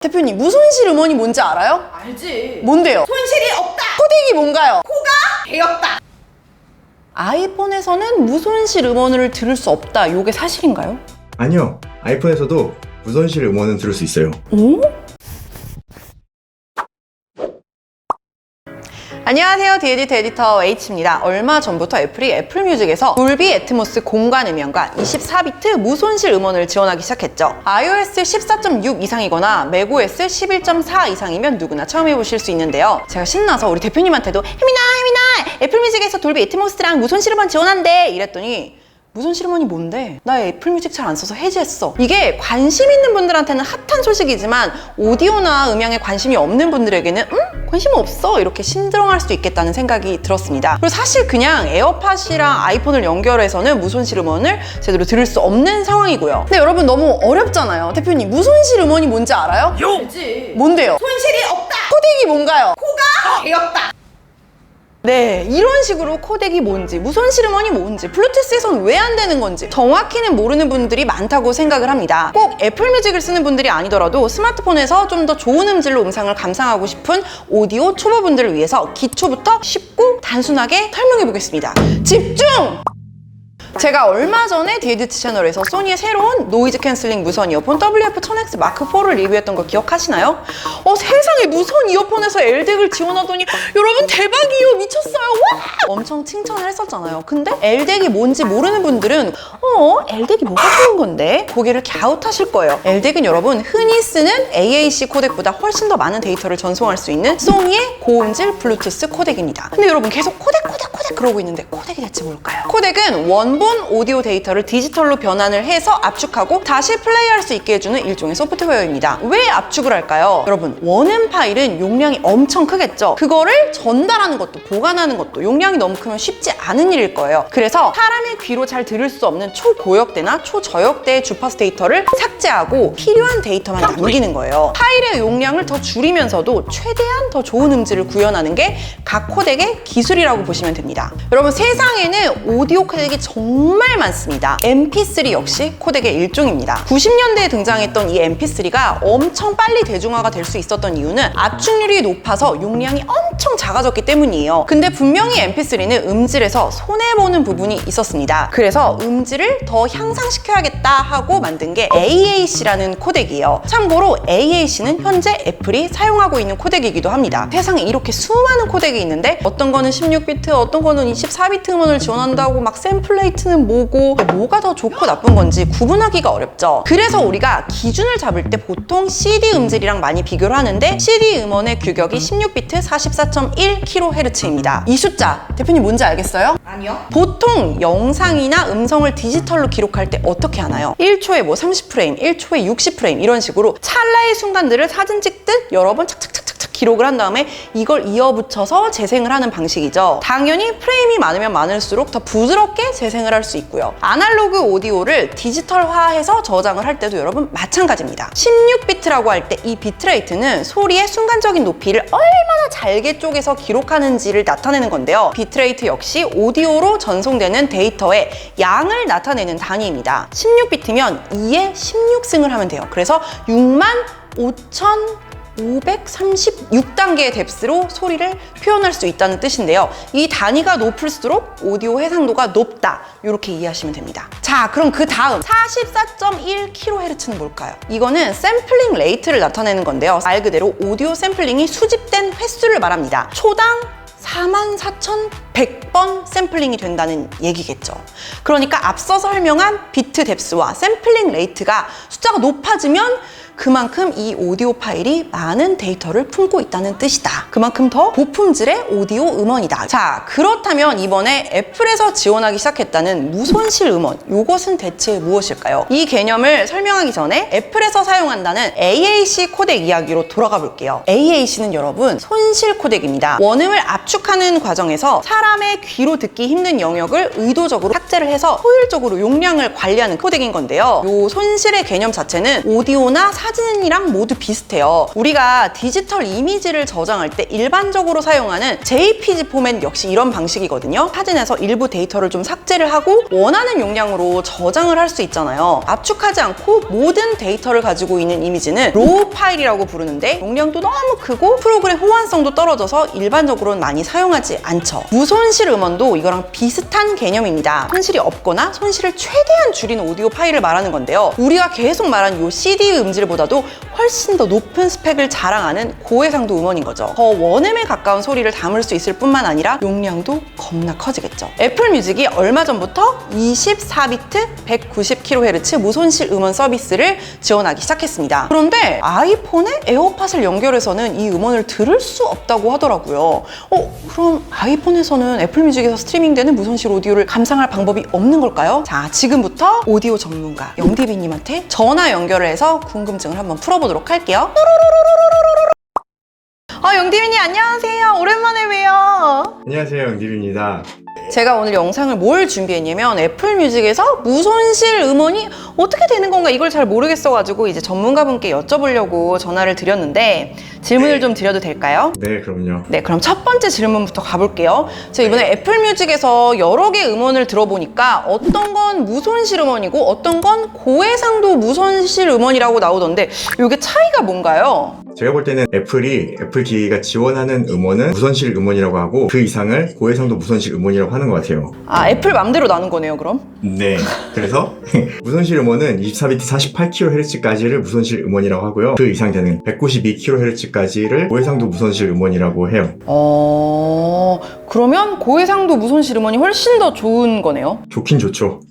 대표님, 무손실 음원이 뭔지 알아요? 알지. 뭔데요? 손실이 없다. 코덱이 뭔가요? 코가 베었다. 아이폰에서는 무손실 음원을 들을 수 없다. 요게 사실인가요? 아니요, 아이폰에서도 무손실 음원은 들을 수 있어요. 오? 안녕하세요. 디에디터 에디터 H입니다. 얼마 전부터 애플이 애플뮤직에서 돌비 애트모스 공간 음향과 24비트 무손실 음원을 지원하기 시작했죠. iOS 14.6 이상이거나 macOS 11.4 이상이면 누구나 처음 해보실 수 있는데요. 제가 신나서 우리 대표님한테도 혜민아 애플뮤직에서 돌비 애트모스랑 무손실 음원 지원한대 이랬더니 무손실 음원이 뭔데? 나 애플뮤직 잘 안 써서 해지했어. 이게 관심 있는 분들한테는 핫한 소식이지만 오디오나 음향에 관심이 없는 분들에게는 관심 없어 이렇게 심드렁할 수도 있겠다는 생각이 들었습니다. 그리고 사실 그냥 에어팟이랑 아이폰을 연결해서는 무손실 음원을 제대로 들을 수 없는 상황이고요. 근데 여러분 너무 어렵잖아요. 대표님, 무손실 음원이 뭔지 알아요? 알지. 뭔데요? 손실이 없다. 코덱이 뭔가요? 코가 베었다. 네, 이런 식으로 코덱이 뭔지, 무손실 음원이 뭔지, 블루투스에선 왜 안 되는 건지 정확히는 모르는 분들이 많다고 생각을 합니다. 꼭 애플뮤직을 쓰는 분들이 아니더라도 스마트폰에서 좀 더 좋은 음질로 음성을 감상하고 싶은 오디오 초보분들을 위해서 기초부터 쉽고 단순하게 설명해 보겠습니다. 집중! 제가 얼마 전에 디에디트 채널에서 소니의 새로운 노이즈 캔슬링 무선 이어폰 WF-1000X 마크4를 리뷰했던 거 기억하시나요? 세상에 무선 이어폰에서 LDAC을 지원하더니 여러분 대박이요, 미쳤어요, 와! 엄청 칭찬을 했었잖아요. 근데 LDAC이 뭔지 모르는 분들은 LDAC이 뭐가 좋은 건데? 고개를 갸웃하실 거예요. LDAC은 여러분 흔히 쓰는 AAC 코덱보다 훨씬 더 많은 데이터를 전송할 수 있는 소니의 고음질 블루투스 코덱입니다. 근데 여러분 계속 코덱 그러고 있는데 코덱이 대체 뭘까요? 코덱은 원본 오디오 데이터를 디지털로 변환을 해서 압축하고 다시 플레이할 수 있게 해주는 일종의 소프트웨어입니다. 왜 압축을 할까요? 여러분, 원음 파일은 용량이 엄청 크겠죠? 그거를 전달하는 것도 보관하는 것도 용량이 너무 크면 쉽지 않은 일일 거예요. 그래서 사람의 귀로 잘 들을 수 없는 초고역대나 초저역대의 주파수 데이터를 삭제하고 필요한 데이터만 남기는 거예요. 파일의 용량을 더 줄이면서도 최대한 더 좋은 음질을 구현하는 게 각 코덱의 기술이라고 보시면 됩니다. 여러분, 세상에는 오디오 코덱이 정말 많습니다. MP3 역시 코덱의 일종입니다. 90년대에 등장했던 이 MP3가 엄청 빨리 대중화가 될 수 있었던 이유는 압축률이 높아서 용량이 엄청 작아졌기 때문이에요. 근데 분명히 MP3는 음질에서 손해보는 부분이 있었습니다. 그래서 음질을 더 향상시켜야겠다 하고 만든 게 AAC라는 코덱이에요. 참고로 AAC는 현재 애플이 사용하고 있는 코덱이기도 합니다. 세상에 이렇게 수많은 코덱이 있는데 어떤 거는 16비트, 어떤 거는 24비트 음원을 지원한다고 막 샘플레이트는 뭐가 더 좋고 나쁜 건지 구분하기가 어렵죠. 그래서 우리가 기준을 잡을 때 보통 CD 음질이랑 많이 비교를 하는데 CD 음원의 규격이 16비트 44.1kHz입니다. 이 숫자, 대표님 뭔지 알겠어요? 아니요. 보통 영상이나 음성을 디지털로 기록할 때 어떻게 하나요? 1초에 30프레임, 1초에 60프레임 이런 식으로 찰나의 순간들을 사진 찍듯 여러 번 착착착착 기록을 한 다음에 이걸 이어붙여서 재생을 하는 방식이죠. 당연히 프레임이 많으면 많을수록 더 부드럽게 재생을 할 수 있고요. 아날로그 오디오를 디지털화해서 저장을 할 때도 여러분 마찬가지입니다. 16비트라고 할 때 이 비트레이트는 소리의 순간적인 높이를 얼마나 잘게 쪼개서 기록하는지를 나타내는 건데요. 비트레이트 역시 오디오로 전송되는 데이터의 양을 나타내는 단위입니다. 16비트면 2에 16승을 하면 돼요. 그래서 65,536단계의 뎁스로 소리를 표현할 수 있다는 뜻인데요. 이 단위가 높을수록 오디오 해상도가 높다. 이렇게 이해하시면 됩니다. 자, 그럼 그 다음 44.1kHz는 뭘까요? 이거는 샘플링 레이트를 나타내는 건데요. 말 그대로 오디오 샘플링이 수집된 횟수를 말합니다. 초당 44,100번 샘플링이 된다는 얘기겠죠. 그러니까 앞서 설명한 비트 뎁스와 샘플링 레이트가 숫자가 높아지면 그만큼 이 오디오 파일이 많은 데이터를 품고 있다는 뜻이다. 그만큼 더 고품질의 오디오 음원이다. 자, 그렇다면 이번에 애플에서 지원하기 시작했다는 무손실 음원, 이것은 대체 무엇일까요? 이 개념을 설명하기 전에 애플에서 사용한다는 AAC 코덱 이야기로 돌아가 볼게요. AAC는 여러분 손실 코덱입니다. 원음을 압축하는 과정에서 사람의 귀로 듣기 힘든 영역을 의도적으로 삭제를 해서 효율적으로 용량을 관리하는 코덱인 건데요. 이 손실의 개념 자체는 오디오나 사진이랑 모두 비슷해요. 우리가 디지털 이미지를 저장할 때 일반적으로 사용하는 JPG 포맷 역시 이런 방식이거든요. 사진에서 일부 데이터를 좀 삭제를 하고 원하는 용량으로 저장을 할 수 있잖아요. 압축하지 않고 모든 데이터를 가지고 있는 이미지는 로우 파일이라고 부르는데 용량도 너무 크고 프로그램 호환성도 떨어져서 일반적으로는 많이 사용하지 않죠. 무손실 음원도 이거랑 비슷한 개념입니다. 손실이 없거나 손실을 최대한 줄인 오디오 파일을 말하는 건데요. 우리가 계속 말한 요 CD 음질보다도 훨씬 더 높은 스펙을 자랑하는 고해상도 음원인 거죠. 더 원음에 가까운 소리를 담을 수 있을 뿐만 아니라 용량도 겁나 커지겠죠. 애플 뮤직이 얼마 전부터 24비트 190kHz 무손실 음원 서비스를 지원하기 시작했습니다. 그런데 아이폰에 에어팟을 연결해서는 이 음원을 들을 수 없다고 하더라고요. 그럼 아이폰에서는 애플 뮤직에서 스트리밍되는 무손실 오디오를 감상할 방법이 없는 걸까요? 자, 지금부터 오디오 전문가 영디비님한테 전화 연결을 해서 궁금증을 한번 풀어보도록 할게요. 영디비님 안녕하세요. 오랜만에 봬요. 안녕하세요, 영디비입니다. 제가 오늘 영상을 뭘 준비했냐면 애플 뮤직에서 무손실 음원이 어떻게 되는 건가 이걸 잘 모르겠어가지고 이제 전문가분께 여쭤보려고 전화를 드렸는데 질문을 좀 드려도 될까요? 네, 그럼요. 네, 그럼 첫 번째 질문부터 가볼게요. 제가 이번에 애플 뮤직에서 여러 개 음원을 들어보니까 어떤 건 무손실 음원이고 어떤 건 고해상도 무손실 음원이라고 나오던데 이게 차이가 뭔가요? 제가 볼 때는 애플 기기가 지원하는 음원은 무손실 음원이라고 하고 그 이상을 고해상도 무손실 음원이라고 하는 것 같아요. 애플 맘대로 나눈 거네요, 그럼? 네. 그래서 무손실 음원은 24비트 48kHz까지를 무손실 음원이라고 하고요. 그 이상 되는 192kHz까지를 고해상도 무손실 음원이라고 해요. 그러면 고해상도 무손실 음원이 훨씬 더 좋은 거네요? 좋긴 좋죠.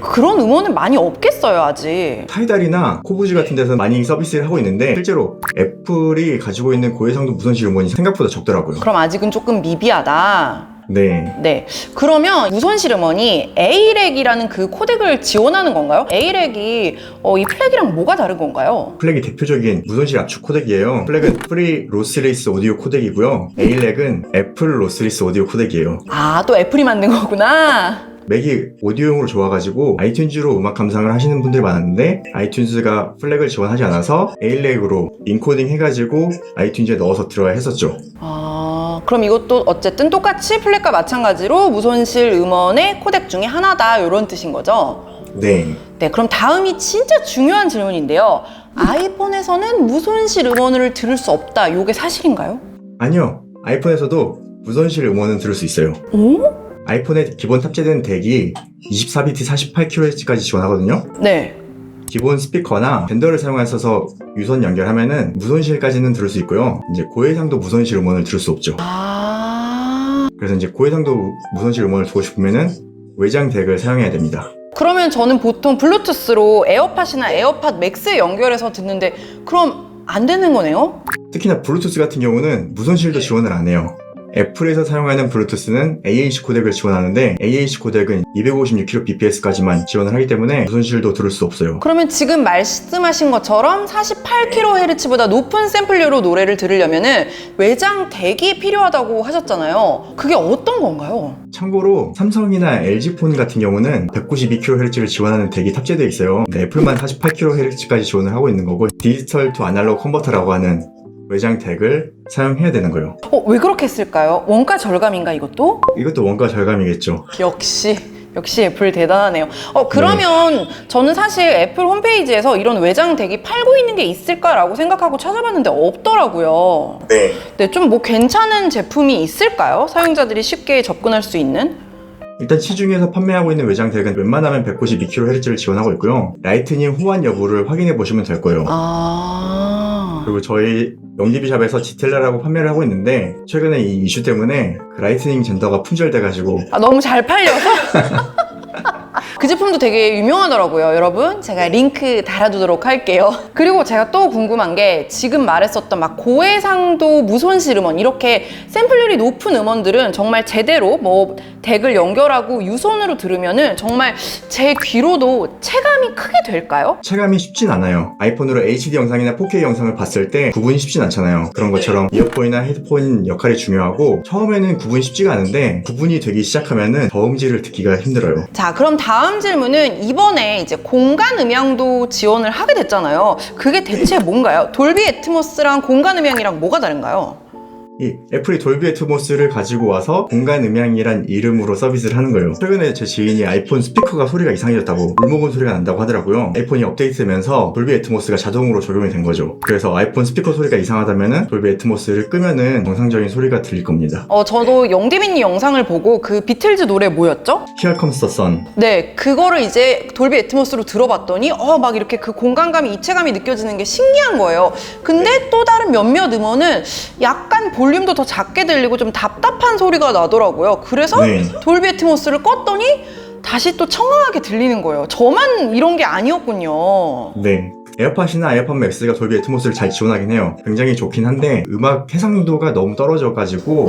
그런 음원은 많이 없겠어요, 아직. 타이달이나 코부지 같은 데서 많이 서비스를 하고 있는데 실제로 애플이 가지고 있는 고해상도 무손실 음원이 생각보다 적더라고요. 그럼 아직은 조금 미비하다. 네. 그러면 무손실 음원이 AREC이라는 그 코덱을 지원하는 건가요? AREC이 이 플렉이랑 뭐가 다른 건가요? 플렉이 대표적인 무손실 압축 코덱이에요. 플렉은 프리 로스리스 오디오 코덱이고요. ALEC은 애플 로스리스 오디오 코덱이에요. 또 애플이 만든 거구나. 맥이 오디오용으로 좋아가지고 아이튠즈로 음악 감상을 하시는 분들이 많았는데 아이튠즈가 플렉을 지원하지 않아서 ALEC으로 인코딩 해가지고 아이튠즈에 넣어서 들어야 했었죠. 그럼 이것도 어쨌든 똑같이 플렉과 마찬가지로 무손실 음원의 코덱 중에 하나다 이런 뜻인 거죠? 네. 그럼 다음이 진짜 중요한 질문인데요. 아이폰에서는 무손실 음원을 들을 수 없다. 이게 사실인가요? 아니요. 아이폰에서도 무손실 음원은 들을 수 있어요. 아이폰에 기본 탑재된 덱이 24비트 48kHz까지 지원하거든요. 네. 기본 스피커나 밴더를 사용해서 유선 연결하면은 무손실까지는 들을 수 있고요. 이제 고해상도 무손실 음원을 들을 수 없죠. 그래서 이제 고해상도 무손실 음원을 듣고 싶으면은 외장 덱을 사용해야 됩니다. 그러면 저는 보통 블루투스로 에어팟이나 에어팟 맥스 연결해서 듣는데 그럼 안 되는 거네요? 특히나 블루투스 같은 경우는 무손실도 지원을 안 해요. 애플에서 사용하는 블루투스는 AAC 코덱을 지원하는데 AAC 코덱은 256kbps까지만 지원을 하기 때문에 무손실도 들을 수 없어요. 그러면 지금 말씀하신 것처럼 48kHz보다 높은 샘플류로 노래를 들으려면은 외장 덱이 필요하다고 하셨잖아요. 그게 어떤 건가요? 참고로 삼성이나 LG폰 같은 경우는 192kHz를 지원하는 덱이 탑재되어 있어요. 근데 애플만 48kHz까지 지원을 하고 있는 거고 디지털 투 아날로그 컨버터라고 하는 외장 덱을 사용해야 되는 거예요. 왜 그렇게 했을까요? 원가 절감인가 이것도? 이것도 원가 절감이겠죠. 역시 애플 대단하네요. 그러면 저는 사실 애플 홈페이지에서 이런 외장 덱이 팔고 있는 게 있을까라고 생각하고 찾아봤는데 없더라고요. 네, 좀 괜찮은 제품이 있을까요? 사용자들이 쉽게 접근할 수 있는? 일단 시중에서 판매하고 있는 외장 덱은 웬만하면 192kHz를 지원하고 있고요. 라이트닝 호환 여부를 확인해 보시면 될 거예요. 그리고 저희 영디비샵에서 지텔라라고 판매를 하고 있는데 최근에 이 이슈 때문에 그 라이트닝 젠더가 품절돼가지고 너무 잘 팔려서? 그 제품도 되게 유명하더라고요. 여러분 제가 링크 달아두도록 할게요. 그리고 제가 또 궁금한 게 지금 말했었던 막 고해상도 무손실 음원 이렇게 샘플률이 높은 음원들은 정말 제대로 덱을 연결하고 유선으로 들으면은 정말 제 귀로도 체감이 크게 될까요? 체감이 쉽진 않아요. 아이폰으로 HD 영상이나 4K 영상을 봤을 때 구분이 쉽진 않잖아요. 그런 것처럼 이어폰이나 헤드폰 역할이 중요하고 처음에는 구분이 쉽지가 않은데 구분이 되기 시작하면은 저음질을 듣기가 힘들어요. 자, 그럼 다음 질문은 이번에 이제 공간 음향도 지원을 하게 됐잖아요. 그게 대체 뭔가요? 돌비 애트모스랑 공간 음향이랑 뭐가 다른가요? 이 애플이 돌비 애트모스를 가지고 와서 공간 음향이란 이름으로 서비스를 하는 거예요. 최근에 제 지인이 아이폰 스피커가 소리가 이상해졌다고, 물 먹은 소리가 난다고 하더라고요. 아이폰이 업데이트되면서 돌비 애트모스가 자동으로 적용이 된 거죠. 그래서 아이폰 스피커 소리가 이상하다면은 돌비 애트모스를 끄면은 정상적인 소리가 들릴 겁니다. 저도 영디빈님 영상을 보고 그 비틀즈 노래 뭐였죠? Here Comes the Sun. 네, 그거를 이제 돌비 애트모스로 들어봤더니 막 이렇게 그 공간감이, 입체감이 느껴지는 게 신기한 거예요. 근데 또 다른 몇몇 음원은 약간 볼륨도 더 작게 들리고 좀 답답한 소리가 나더라고요. 그래서 네. 돌비 애트모스를 껐더니 다시 또 청아하게 들리는 거예요. 저만 이런 게 아니었군요. 네. 에어팟이나 에어팟 맥스가 돌비 애트모스를 잘 지원하긴 해요. 굉장히 좋긴 한데 음악 해상도가 너무 떨어져가지고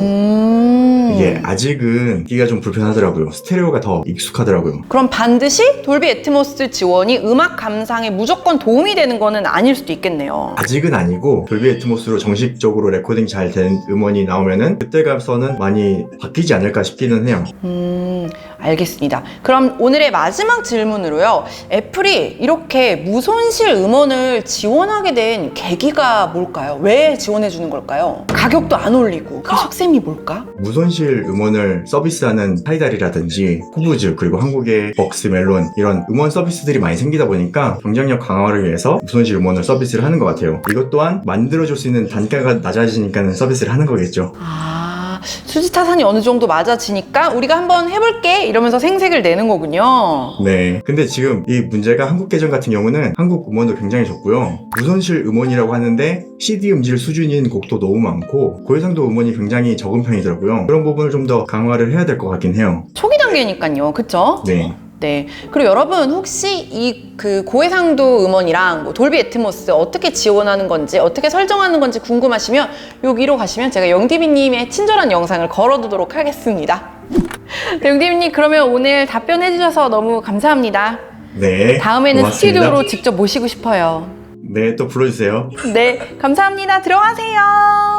이게 아직은 듣기가 좀 불편하더라고요. 스테레오가 더 익숙하더라고요. 그럼 반드시 돌비 애트모스 지원이 음악 감상에 무조건 도움이 되는 거는 아닐 수도 있겠네요. 아직은 아니고 돌비 애트모스로 정식적으로 레코딩 잘 된 음원이 나오면은 그때 가서는 많이 바뀌지 않을까 싶기는 해요. 알겠습니다. 그럼 오늘의 마지막 질문으로요. 애플이 이렇게 무손실 음원을 지원하게 된 계기가 뭘까요? 왜 지원해 주는 걸까요? 가격도 안 올리고 그 속셈이 뭘까? 무손실 음원을 서비스하는 타이달이라든지 후브즈 그리고 한국의 벅스 멜론 이런 음원 서비스들이 많이 생기다 보니까 경쟁력 강화를 위해서 무손실 음원을 서비스를 하는 것 같아요. 이것 또한 만들어줄 수 있는 단가가 낮아지니까 서비스를 하는 거겠죠. 수지타산이 어느 정도 맞아지니까 우리가 한번 해볼게 이러면서 생색을 내는 거군요. 네. 근데 지금 이 문제가 한국 계정 같은 경우는 한국 음원도 굉장히 적고요. 무손실 음원이라고 하는데 CD 음질 수준인 곡도 너무 많고 고해상도 음원이 굉장히 적은 편이더라고요. 그런 부분을 좀 더 강화를 해야 될 것 같긴 해요. 초기 단계니까요. 그쵸? 네. 네. 그리고 여러분 혹시 이 그 고해상도 음원이랑 뭐 돌비 애트모스 어떻게 지원하는 건지 어떻게 설정하는 건지 궁금하시면 여기로 가시면 제가 영디비님의 친절한 영상을 걸어두도록 하겠습니다. 네, 영디비님 그러면 오늘 답변해 주셔서 너무 감사합니다. 네. 다음에는 고맙습니다. 스튜디오로 직접 모시고 싶어요. 네, 또 불러주세요. 네, 감사합니다. 들어가세요.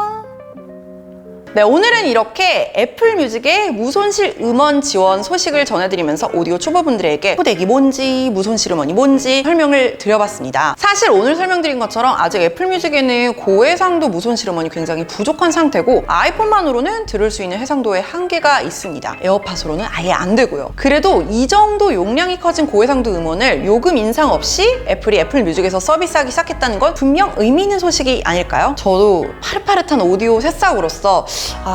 네, 오늘은 이렇게 애플 뮤직의 무손실 음원 지원 소식을 전해드리면서 오디오 초보분들에게 코덱이 뭔지, 무손실 음원이 뭔지 설명을 드려봤습니다. 사실 오늘 설명드린 것처럼 아직 애플 뮤직에는 고해상도 무손실 음원이 굉장히 부족한 상태고 아이폰만으로는 들을 수 있는 해상도의 한계가 있습니다. 에어팟으로는 아예 안 되고요. 그래도 이 정도 용량이 커진 고해상도 음원을 요금 인상 없이 애플이 애플 뮤직에서 서비스하기 시작했다는 건 분명 의미 있는 소식이 아닐까요? 저도 파릇파릇한 오디오 새싹으로서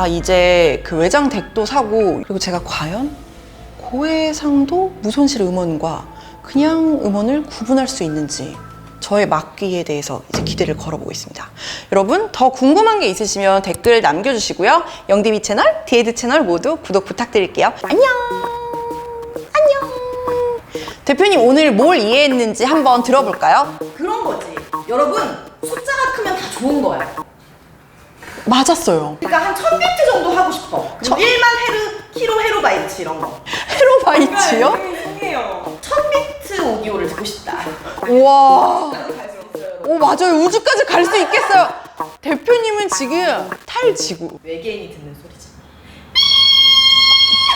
이제 그 외장 덱도 사고, 그리고 제가 과연 고해상도 무손실 음원과 그냥 음원을 구분할 수 있는지 저의 막귀에 대해서 이제 기대를 걸어보고 있습니다. 여러분 더 궁금한 게 있으시면 댓글 남겨주시고요. 영디비 채널, 디에드 채널 모두 구독 부탁드릴게요. 안녕. 대표님 오늘 뭘 이해했는지 한번 들어볼까요? 그런 거지. 여러분, 숫자가 크면 다 좋은 거야. 맞았어요. 그러니까 한 1000비트 정도 하고 싶어. 그리고 1만 키로 헤로바이트 이런 거. 헤로바이트요? 통해요. 1000비트 오디오를 듣고 싶다. 우와. 오, 맞아요. 우주까지 갈 수 있겠어요. 대표님은 지금 탈지구. 외계인이 듣는 소리지.